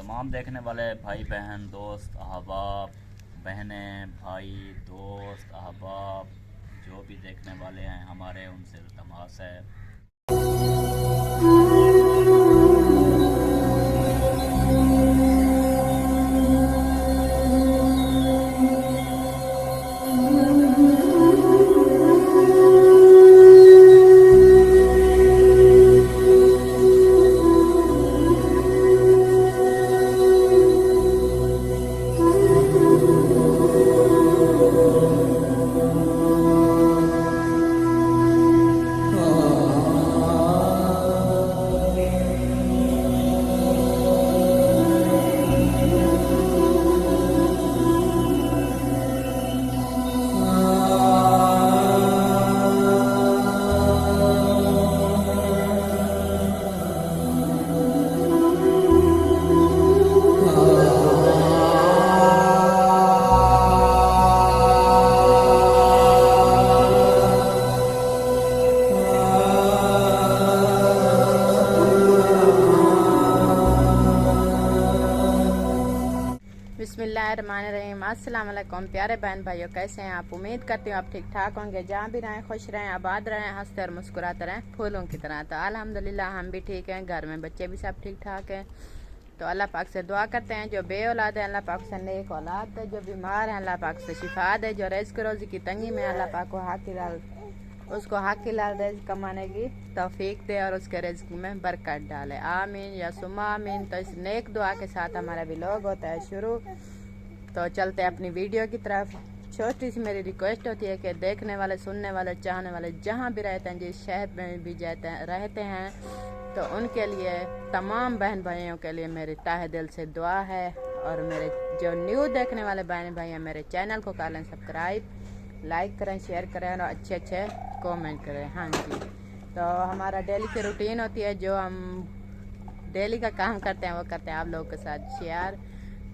तमाम देखने वाले भाई बहन दोस्त अहबाब बहनें भाई दोस्त अहबाब जो भी देखने वाले हैं हमारे, उनसे इल्तमास है। बिस्मिल्लाहिर्रहमानिर्रहीम। अस्सलाम वालेकुम प्यारे बहन भाइयों, कैसे हैं आप? उम्मीद करती हूँ आप ठीक ठाक होंगे। जहाँ भी रहें खुश रहें, आबाद रहें, हंसते और मुस्कुराते रहें फूलों की तरह। तो अल्हम्दुलिल्लाह हम भी ठीक हैं, घर में बच्चे भी सब ठीक ठाक हैं। तो अल्लाह पाक से दुआ करते हैं, जो बे औलाद है अल्लाह पाक से नेक औलाद दे, जो बीमार हैं अल्लाह पाक से शिफा दे, जो रिज़्क़ रोज़ी की तंगी में अल्लाह पाक को उसको हक़-हलाल रिज़्क़ कमाने की तौफीक दे और उसके रिज़्क़ में बरकत डाले। आमीन या सुम्मा आमीन। तो इस नेक दुआ के साथ हमारा भी लोग होता है शुरू। तो चलते हैं अपनी वीडियो की तरफ। छोटी सी मेरी रिक्वेस्ट होती है कि देखने वाले, सुनने वाले, चाहने वाले जहाँ भी रहते हैं, जिस शहर में भी रहते हैं, तो उनके लिए, तमाम बहन भाइयों के लिए मेरी ताहे दिल से दुआ है। और मेरे जो न्यू देखने वाले बहन भाई हैं, मेरे चैनल को कर लें सब्सक्राइब, लाइक करें, शेयर करें और अच्छे अच्छे कमेंट करें। हाँ जी, तो हमारा डेली की रूटीन होती है, जो हम डेली का काम करते हैं वो करते हैं आप लोगों के साथ शेयर।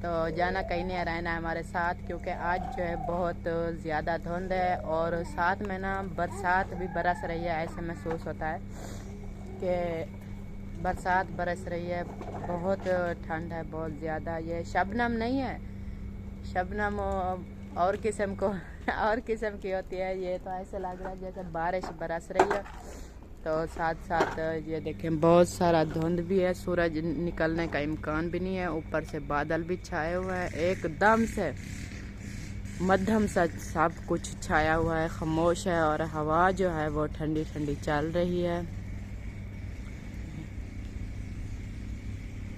तो जाना कहीं नहीं, रहना है हमारे साथ, क्योंकि आज जो है बहुत ज़्यादा धुंध है और साथ में ना बरसात भी बरस रही है। ऐसे महसूस होता है कि बरसात बरस रही है, बहुत ठंड है बहुत ज़्यादा। ये शबनम नहीं है, शबनम और किस्म को और किस्म की होती है। ये तो ऐसे लग रहा है जैसे बारिश बरस रही है। तो साथ साथ ये देखें बहुत सारा धुंध भी है, सूरज निकलने का इम्कान भी नहीं है, ऊपर से बादल भी छाए हुए हैं, एकदम से मध्यम सा सब कुछ छाया हुआ है, खामोश है और हवा जो है वो ठंडी ठंडी चल रही है।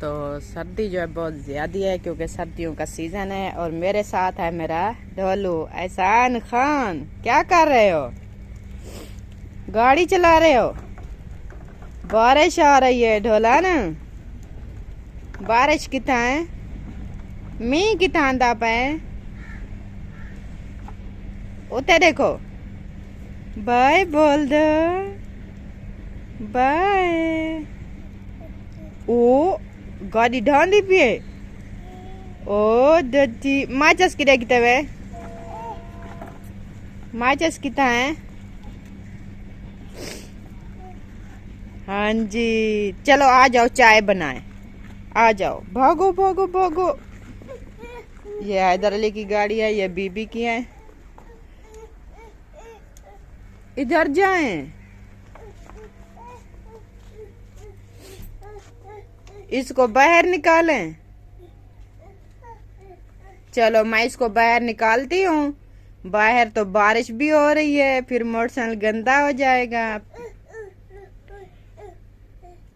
तो सर्दी जो है बहुत ज़्यादा है, क्योंकि सर्दियों का सीज़न है। और मेरे साथ है मेरा ढोलू एहसान खान। क्या कर रहे हो? गाड़ी चला रहे हो? बारिश आ रही है ढोला ना, बारिश कितना है, मी कितना आंदा पे उते देखो। बाय बोल दो, बाय। ओ गाड़ी ढांडी पिए। ओ दत्ती माचस किधर किते वे, माचस कितना है? हाँ जी, चलो आ जाओ चाय बनाए, आ जाओ, भागो भागो भागो। ये हैदर अली की गाड़ी है, ये बीबी की है। इधर जाएं, इसको बाहर निकालें। चलो मैं इसको बाहर निकालती हूँ। बाहर तो बारिश भी हो रही है, फिर मोटरसाइकिल गंदा हो जाएगा।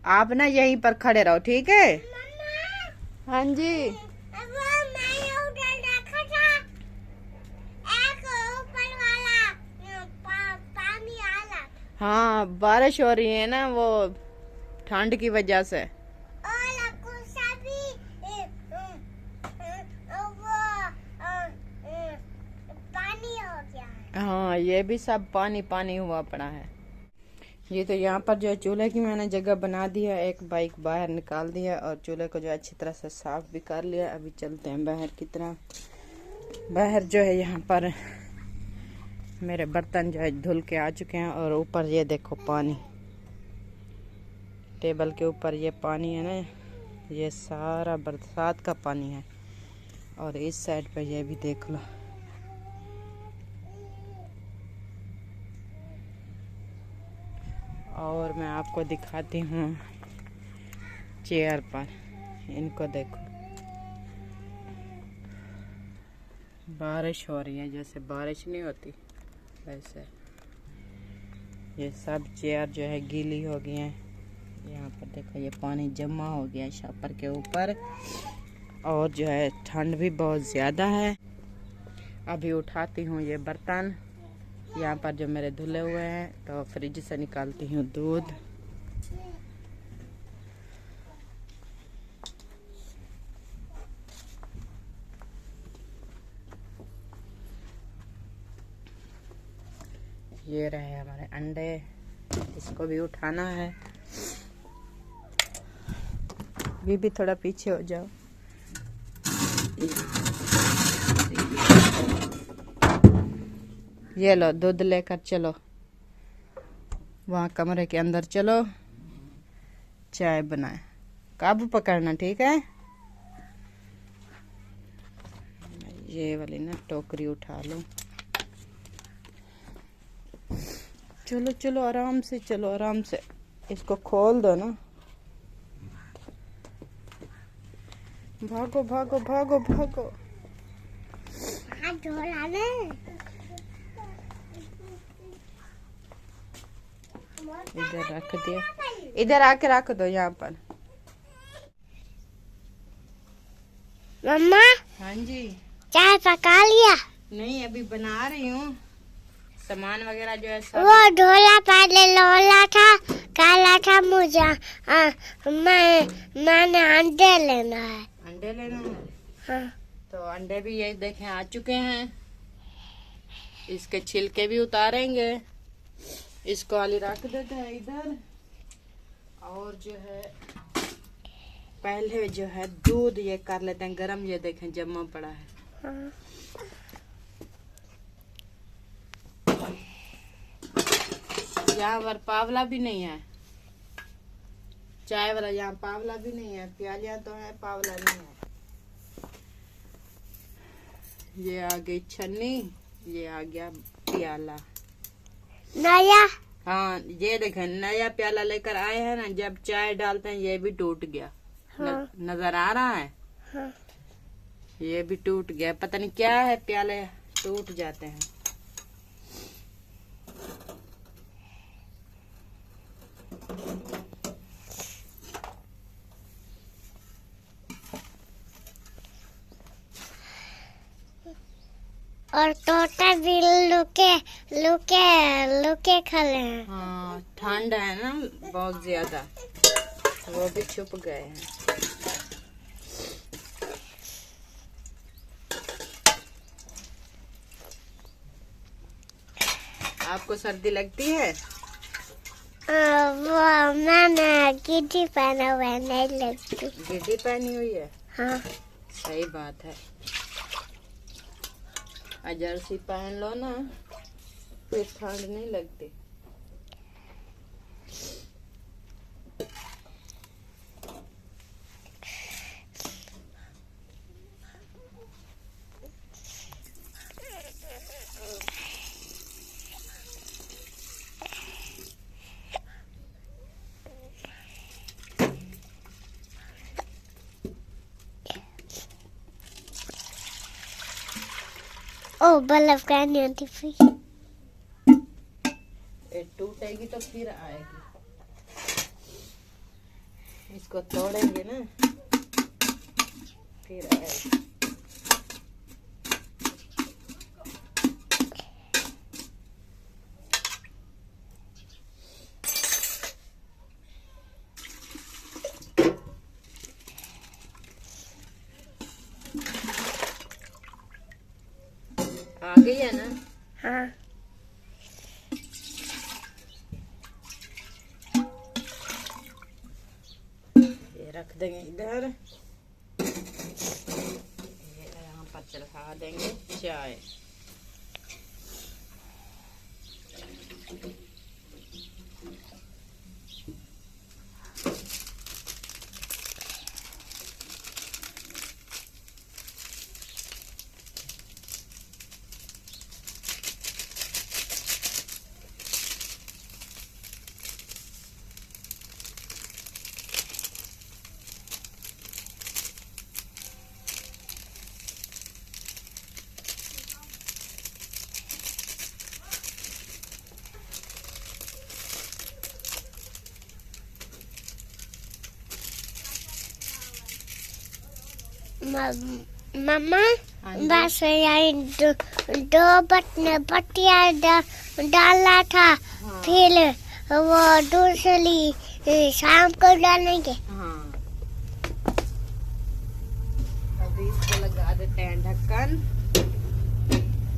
आप ना यहीं पर खड़े रहो, ठीक है? हाँ जी। हाँ बारिश हो रही है ना, वो ठंड की वजह से। हाँ ये भी सब पानी पानी हुआ पड़ा है। ये तो यहाँ पर जो है चूल्हे की मैंने जगह बना दी है, एक बाइक बाहर निकाल दी है और चूल्हे को जो अच्छी तरह से साफ भी कर लिया। अभी चलते हैं बाहर की तरफ। बाहर जो है यहाँ पर मेरे बर्तन जो है धुल के आ चुके हैं और ऊपर ये देखो पानी, टेबल के ऊपर ये पानी है ना, ये सारा बरसात का पानी है। और इस साइड पे ये भी देख लो। और मैं आपको दिखाती हूँ चेयर पर, इनको देखो। बारिश हो रही है, जैसे बारिश नहीं होती वैसे। ये सब चेयर जो है गीली हो गई हैं। यहाँ पर देखो ये पानी जमा हो गया है छप्पर के ऊपर। और जो है ठंड भी बहुत ज़्यादा है। अभी उठाती हूँ ये बर्तन यहाँ पर जो मेरे धुले हुए हैं, तो फ्रिज से निकालती हूँ दूध। ये रहे हमारे अंडे, इसको भी उठाना है। भी थोड़ा पीछे हो जाओ। ये लो दूध लेकर चलो, वहाँ कमरे के अंदर चलो, चाय बनाए। काबू पकड़ना, ठीक है। ये वाली ना टोकरी उठा लो। चलो चलो आराम से, चलो आराम से। इसको खोल दो ना। भागो भागो भागो भागो। इधर रख दिया, इधर आके रख दो यहाँ पर। मम्मा हाँ जी। चाय पका लिया? नहीं, अभी बना रही हूँ। सामान वगैरह जो है सब। वो ढोला पहले लोला था, काला था मुझे। मैंने अंडे लेना है। अंडे लेना है? हाँ। तो अंडे भी ये देखें आ चुके हैं। इसके छिलके भी उतारेंगे। इसको वाली रख देते हैं इधर। और जो है पहले जो है दूध ये कर लेते हैं गरम। ये देखें जमा पड़ा है। हाँ। यहाँ पर पावला भी नहीं है, चाय वाला। यहाँ पावला भी नहीं है, प्यालियाँ तो है, पावला नहीं है। ये आ गई छन्नी, ये आ गया प्याला नया। हाँ, ये देखें नया प्याला लेकर आए हैं ना। जब चाय डालते हैं ये भी टूट गया। हाँ। नजर आ रहा है? हाँ। ये भी टूट गया। पता नहीं क्या है, प्याले टूट जाते हैं। और तोता भी लुके लुके लुके खड़े हैं। हाँ, ठंड है ना बहुत ज्यादा, वो भी छुप गए हैं। आपको सर्दी लगती है? वो मैंने गिद्दी पहना हुआ है, नहीं लगती। गिद्दी पहनी हुई है? हाँ। सही बात है। जर्सी पहन लो ना, फिर ठंड नहीं लगती। ओ बल्ब का नहीं आती फिर। टूटेगी तो फिर आएगी। इसको तोड़ेंगे ना, फिर आएगी। आ गई है ना? हाँ। ये रख देंगे इधर। ये यहाँ पर चढ़ा देंगे चाय। मम्मा हाँ जी। बस यही दो पट्टियाँ डालना था। हाँ। फिर वो दूसरी शाम को डालेंगे। हाँ, अभी इसको लगा देते हैं ढक्कन।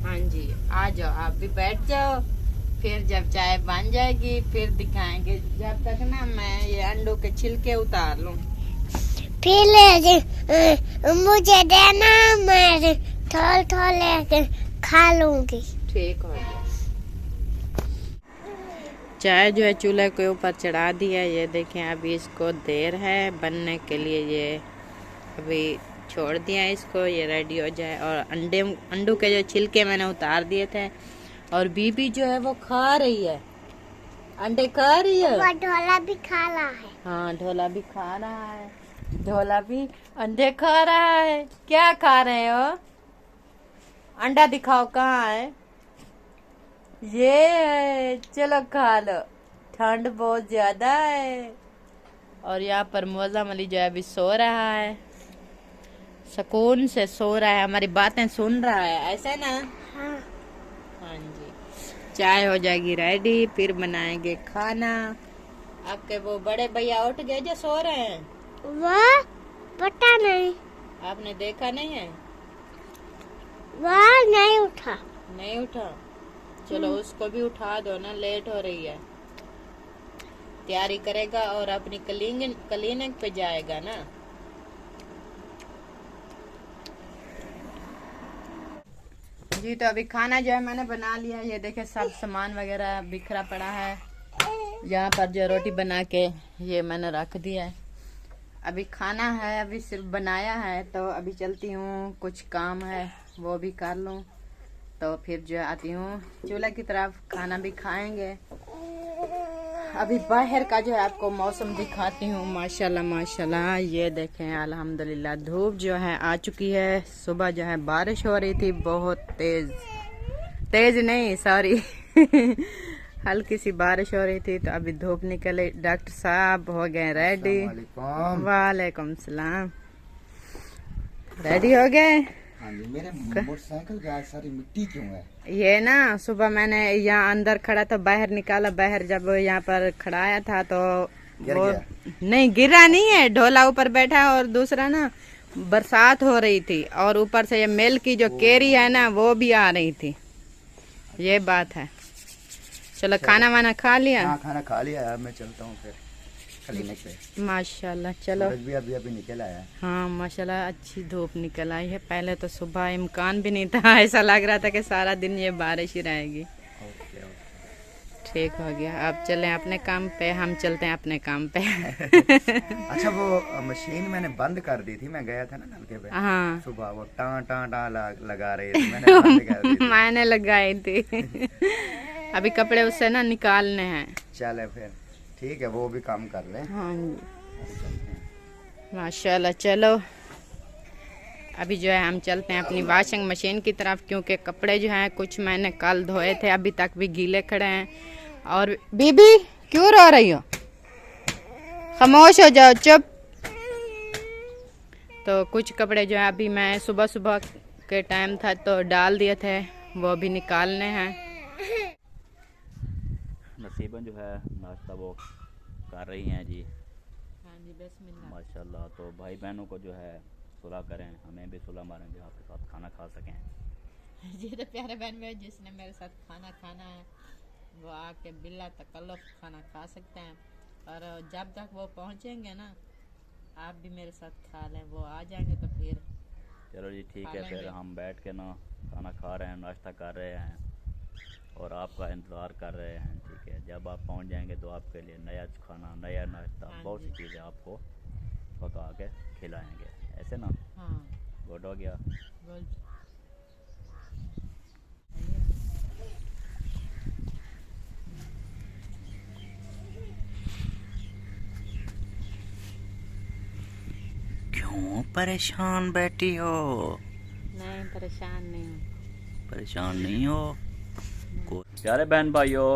हाँ जी, आ जाओ, आप भी बैठ जाओ। फिर जब चाय बन जाएगी फिर दिखाएंगे। जब तक ना मैं ये अंडों के छिलके उतार लूं। फिर मुझे देना, मैं थोड़े खा लूंगी। ठीक हो गया। चाय जो है चूल्हे के ऊपर चढ़ा दिया। ये देखें, अभी इसको देर है बनने के लिए। ये अभी छोड़ दिया इसको, ये रेडी हो जाए। और अंडों के जो छिलके मैंने उतार दिए थे। और बीबी जो है वो खा रही है, अंडे खा रही है। वो ढोला भी खा रहा है। हाँ, ढोला भी खा रहा है। ढोला भी अंडे खा रहा है। क्या खा रहे हो? अंडा दिखाओ, कहाँ है? ये है, चलो खा लो। ठंड बहुत ज्यादा है। और यहाँ पर मौजम अली जो है अभी सो रहा है, सुकून से सो रहा है, हमारी बातें सुन रहा है, ऐसा ना? हाँ। हाँ जी। चाय हो जाएगी रेडी, फिर बनाएंगे खाना। आपके वो बड़े भैया उठ गए जो सो रहे हैं? वो पता नहीं, आपने देखा नहीं है? वो नहीं उठा। नहीं उठा? चलो उसको भी उठा दो ना, लेट हो रही है। तैयारी करेगा और अपनी क्लिनिक पे जाएगा ना। जी, तो अभी खाना जो है मैंने बना लिया। ये देखे सब सामान वगैरह बिखरा पड़ा है। यहाँ पर जो रोटी बना के ये मैंने रख दिया है। अभी खाना है, अभी सिर्फ बनाया है। तो अभी चलती हूँ, कुछ काम है वो भी कर लूँ। तो फिर जो आती हूँ चूल्हे की तरफ, खाना भी खाएंगे। अभी बाहर का जो है आपको मौसम दिखाती हूँ। माशाल्लाह माशाल्लाह, ये देखें अल्हम्दुलिल्लाह धूप जो है आ चुकी है। सुबह जो है बारिश हो रही थी, बहुत तेज नहीं, सॉरी हल्की सी बारिश हो रही थी। तो अभी धूप निकले। डॉक्टर साहब हो गए रेडी। वालेकुम सलाम। रेडी हो गए? हाँ जी। मेरे मोटरसाइकिल पे आज सारी मिट्टी क्यों है? ये ना सुबह मैंने यहाँ अंदर खड़ा तो बाहर निकाला। बाहर जब यहाँ पर खड़ाया था तो गिर वो गया? नहीं गिरा, नहीं है, ढोला ऊपर बैठा। और दूसरा ना बरसात हो रही थी और ऊपर से ये मेल की जो केरी है ना वो भी आ रही थी। ये बात है। चलो खाना वाना खा लिया? हाँ, खाना खा लिया। अब मैं चलता हूँ फिर क्लिनिक पे। माशाल्लाह। चलो। सूरज भी अभी निकल आया है। हाँ माशाल्लाह, अच्छी धूप निकल आई है। पहले तो सुबह इम्कान भी नहीं था, ऐसा लग रहा था कि सारा दिन ये बारिश ही रहेगी। Okay okay. ठीक हो गया। अब चलें अपने काम पे, हम चलते हैं अपने काम पे अच्छा, वो मशीन मैंने बंद कर दी थी। मैं गया था ना नलके पे हाँ, सुबह, वो टाँ लगा रही थी, मैंने बंद कर दी थी। मैंने लगाई थी अभी कपड़े उससे ना निकालने हैं। चले फिर, ठीक है, वो भी काम कर ले। हाँ माशाल्लाह। चलो अभी जो है हम चलते हैं अपनी वॉशिंग मशीन की तरफ, क्योंकि कपड़े जो हैं कुछ मैंने कल धोए थे, अभी तक भी गीले खड़े हैं। और बीबी क्यों रो रही हो? खामोश हो जाओ, चुप। तो कुछ कपड़े जो है अभी मैं सुबह सुबह के टाइम था तो डाल दिए थे, वो भी निकालने हैं। नसीबन जो है नाश्ता वो कर रही हैं जी। हाँ जी, बिस्मिल्लाह। माशाल्लाह। तो भाई बहनों को जो है सुलह करें, हमें भी सुलह मारें जो आपके साथ खाना खा सकें। जी, तो प्यारे बहन में जिसने मेरे साथ खाना खाना है वो आके बिल्ला तकल्लुफ खाना खा सकते हैं। और जब तक वो पहुंचेंगे ना, आप भी मेरे साथ खा लें। वो आ जाएंगे तो फिर चलो जी, ठीक खा है। लेंगे। फिर हम बैठ के ना खाना खा रहे हैं, नाश्ता कर रहे हैं और आपका इंतज़ार कर रहे हैं। ठीक है, जब आप पहुंच जाएंगे तो आपके लिए नया खाना, नया नाश्ता, हाँ बहुत सी जी। चीज़ें आपको पका के खिलाएंगे, ऐसे ना? हाँ गुड हो गया। बोल। क्यों परेशान बैठी हो? नहीं, परेशान नहीं हूँ। परेशान नहीं हो? प्यारे बहन भाइयों,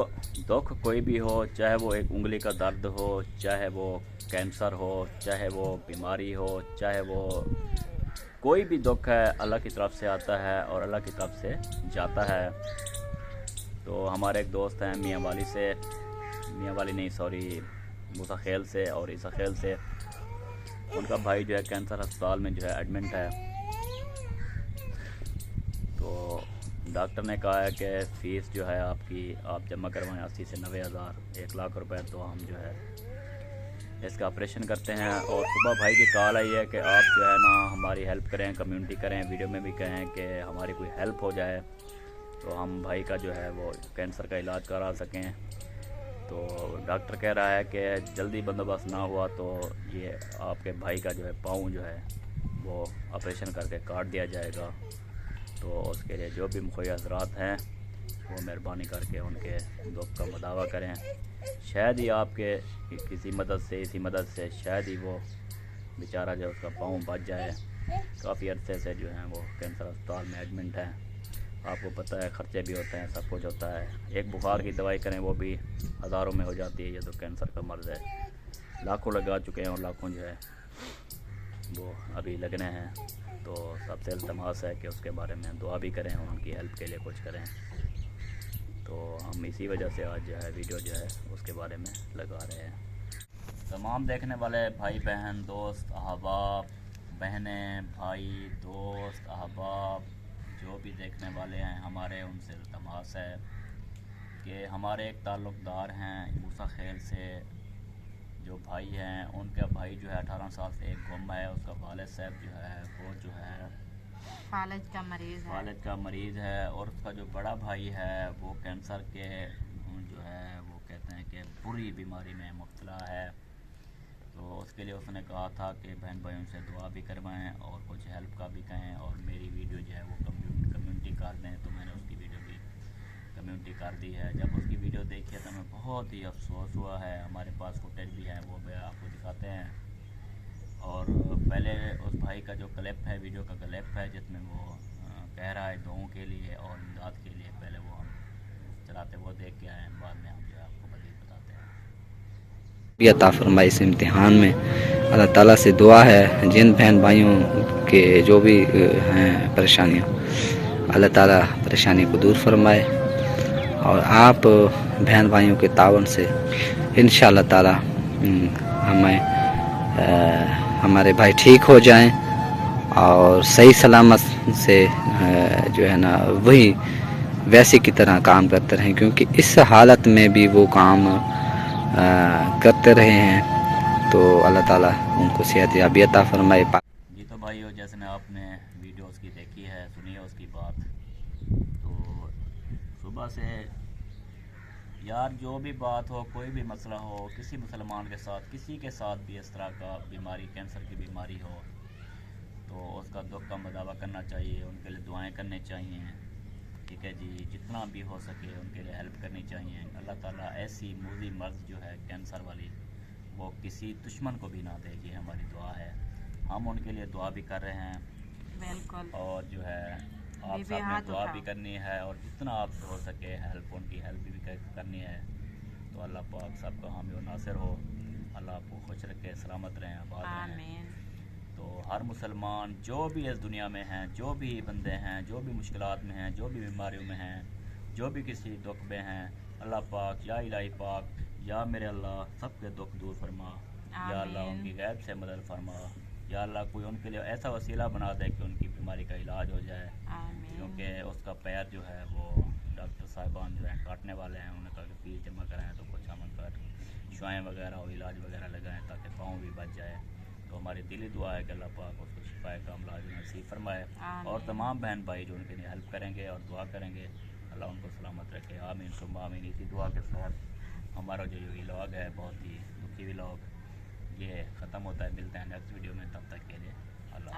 दुख कोई भी हो, चाहे वो एक उंगली का दर्द हो, चाहे वो कैंसर हो, चाहे वो बीमारी हो, चाहे वो कोई भी दुख है अल्लाह की तरफ से आता है और अल्लाह की तरफ से जाता है। तो हमारे एक दोस्त हैं मियाँ वाली नहीं सॉरी मूसा खेल से और ईसा खेल से, उनका भाई जो है कैंसर अस्पताल में जो है एडमिट है। तो डॉक्टर ने कहा है कि फ़ीस जो है आपकी आप जमा करवाएं 80 से 90 हज़ार, 1 लाख रुपए, तो हम जो है इसका ऑपरेशन करते हैं। और सुबह भाई की कॉल आई है कि आप जो है ना हमारी हेल्प करें, कम्युनिटी करें, वीडियो में भी कहें कि हमारी कोई हेल्प हो जाए तो हम भाई का जो है वो कैंसर का इलाज करा सकें। तो डॉक्टर कह रहा है कि जल्दी बंदोबस्त ना हुआ तो ये आपके भाई का जो है पाँव जो है वो ऑपरेशन करके काट दिया जाएगा। तो उसके लिए जो भी मुहैया हज़रात हैं वो मेहरबानी करके उनके दुख का मुदावा करें। शायद ही आपके किसी मदद से, इसी मदद से शायद ही वो बेचारा जो उसका पाँव बच जाए। काफ़ी अरसे से जो है वो कैंसर अस्पताल में एडमिट है। आपको पता है ख़र्चे भी होते हैं, सब कुछ होता है। एक बुखार की दवाई करें वो भी हज़ारों में हो जाती है। ये तो कैंसर का मर्ज़ है, लाखों लगा चुके हैं और लाखों जो है वो अभी लगने हैं। तो सबसे इल्तमास है कि उसके बारे में दुआ भी करें और उनकी हेल्प के लिए कुछ करें। तो हम इसी वजह से आज जो है वीडियो जो है उसके बारे में लगा रहे हैं। तमाम देखने वाले भाई बहन, दोस्त, अहबाब, बहनें, भाई, दोस्त, अहबाब जो भी देखने वाले हैं हमारे, उनसे इल्तमास है कि हमारे एक ताल्लुक़दार हैं मूसा खेल से, जो भाई हैं, उनका भाई जो है 18 साल से एक गुम है। उसका वालिद साहब जो है वो जो है फालिज का मरीज़ है और उसका जो बड़ा भाई है वो कैंसर के जो है वो कहते हैं कि बुरी बीमारी में मुब्तला है। तो उसके लिए उसने कहा था कि बहन भाइयों से दुआ भी करवाएं और कुछ हेल्प का भी कहें और मेरी वीडियो जो है वो कम्युनिटी कर दें। तो मैंने उसकी वीडियो भी कम्युनिटी कर दी है। जब उसकी वीडियो देखी है तो हमें बहुत ही अफसोस हुआ है। हमारे पास फुटेज भी है, वो भी आपको दिखाते हैं। और पहले उस भाई का जो क्लिप है, वीडियो का क्लिप है जिसमें वो कह रहा है दुआओं के लिए और इमदाद के लिए, पहले वो हम चलाते वो देख के आए, बाद में हम जो है आपको मज़ीद बताते हैं। अता फरमाए इस इम्तिहान में। अल्लाह ताला से दुआ है जिन बहन भाइयों के जो भी हैं परेशानियाँ, अल्लाह ताला परेशानी को दूर फरमाए और आप बहन भाइयों के तावन से इंशाअल्लाह ताला हमारे भाई ठीक हो जाएं और सही सलामत से जो है ना वही वैसे की तरह काम करते रहें, क्योंकि इस हालत में भी वो काम करते रहे हैं। तो अल्लाह ताला उनको सेहत याबी अता फरमाए। जी तो भाइयों, जैसे ने आपने वीडियो उसकी देखी है, सुनी है उसकी बात, तो सुबह से यार जो भी बात हो, कोई भी मसला हो, किसी मुसलमान के साथ, किसी के साथ भी इस तरह का बीमारी, कैंसर की बीमारी हो, तो उसका दुख का मुदावा करना चाहिए, उनके लिए दुआएं करनी चाहिए। ठीक है जी, जितना भी हो सके उनके लिए हेल्प करनी चाहिए। अल्लाह ताला ऐसी मूजी मर्ज़ जो है कैंसर वाली वो किसी दुश्मन को भी ना दे, ये हमारी दुआ है। हम उनके लिए दुआ भी कर रहे हैं, बिल्कुल, और जो है आप सब ने दुआ भी करनी है और जितना आप हो सके हेल्प, उनकी हेल्प भी करनी है। तो अल्लाह पाक सबका हामी और नासिर हो। अल्लाह आपको खुश रखे, सलामत रहें, आबाद रहें। तो हर मुसलमान जो भी इस दुनिया में हैं, जो भी बंदे हैं, जो भी मुश्किलात में हैं, जो भी बीमारियों में हैं, जो भी किसी दुख में हैं, अल्लाह पाक या इलाही पाक या मेरे अल्लाह सबके दुख दूर फरमा। या अल्लाह उनकी गैब से मदद फरमा। या अल्लाह कोई उनके लिए ऐसा वसीला बना दे कि उनकी बीमारी का इलाज हो जाए, क्योंकि उसका पैर जो है वो डॉक्टर साहिबान जो है काटने वाले हैं। उन्होंने कहा कि फीस जमा कराएँ तो कुछ हम उनका शुआएँ वगैरह और इलाज वगैरह लगाएँ ताकि पाँव भी बच जाए। तो हमारी दिली दुआ है कि अल्लाह पाक उसको शिफाए कामला नसीब फरमाए और तमाम बहन भाई जो उनके लिए हेल्प करेंगे और दुआ करेंगे, अल्लाह उनको सलामत रखे। आमीन सुम्मा आमीन। इसी दुआ के साथ हमारा जो ये व्लॉग है, बहुत ही दुखी व्लॉग, ये ख़त्म होता है। मिलते हैं नेक्स्ट वीडियो में, तब तक के लिए अल्लाह।